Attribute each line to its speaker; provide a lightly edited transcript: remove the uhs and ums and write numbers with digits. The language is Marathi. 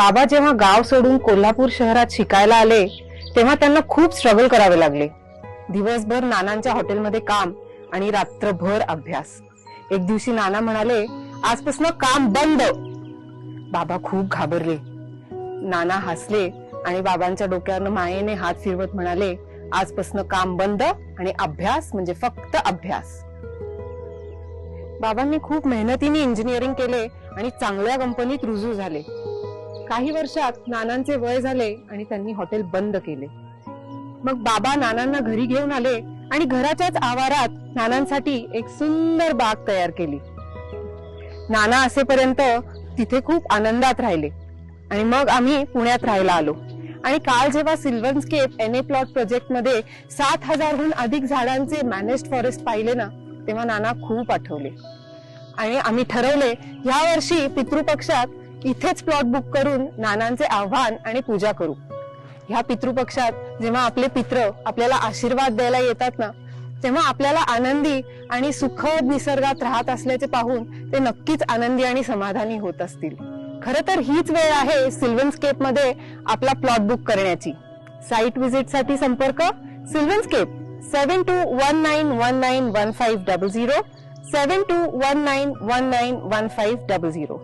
Speaker 1: बाबा जेव्हा गाव सोडून कोल्हापूर शहरात शिकायला आले तेव्हा त्यांना खूप स्ट्रगल करावे लागले। दिवसभर नानांच्या हॉटेलमध्ये काम आणि रात्रभर अभ्यास। एक दिवशी नाना म्हणाले, आजपासून काम बंद। बाबा खूप घाबरले। नाना हसले आणि बाबांच्या डोक्यावर मायेने हात फिरवत म्हणाले, आजपासून काम बंद आणि अभ्यास म्हणजे फक्त अभ्यास। बाबांनी खूप मेहनतीने इंजिनिअरिंग केले आणि चांगल्या कंपनीत रुजू झाले। काही वर्षात नानांचे वय झाले आणि त्यांनी हॉटेल बंद केले। मग बाबा नानांना घरी घेऊन आले आणि घराच्याच आवारात नानांसाठी एक सुंदर बाग तयार केली। नाना असेपर्यंत तिथे खूप आनंदात राहिले आणि मग आम्ही पुण्यात राहायला आलो। आणि काल जेव्हा सिल्वरस्केप एनए प्लॉट प्रोजेक्ट मध्ये 7,000हून अधिक झाडांचे मॅनेज्ड फॉरेस्ट पाहिले ना, तेव्हा नाना खूप आठवले आणि आम्ही ठरवले या वर्षी पितृपक्षात इथेच प्लॉट बुक करून नानांचे आव्हान आणि पूजा करू। ह्या पितृपक्षात जेव्हा आपले पित्र आपल्याला आशीर्वाद द्यायला येतात ना, तेव्हा आपल्याला आनंदी आणि सुखद निसर्गात राहत असल्याचे पाहून ते नक्कीच आनंदी आणि समाधानी होत असतील। खरं तर हीच वेळ आहे सिल्वरस्केप मध्ये आपला प्लॉट बुक करण्याची। साइट व्हिजिट साठी संपर्क सिल्वरस्केप 7219191500 7219191500।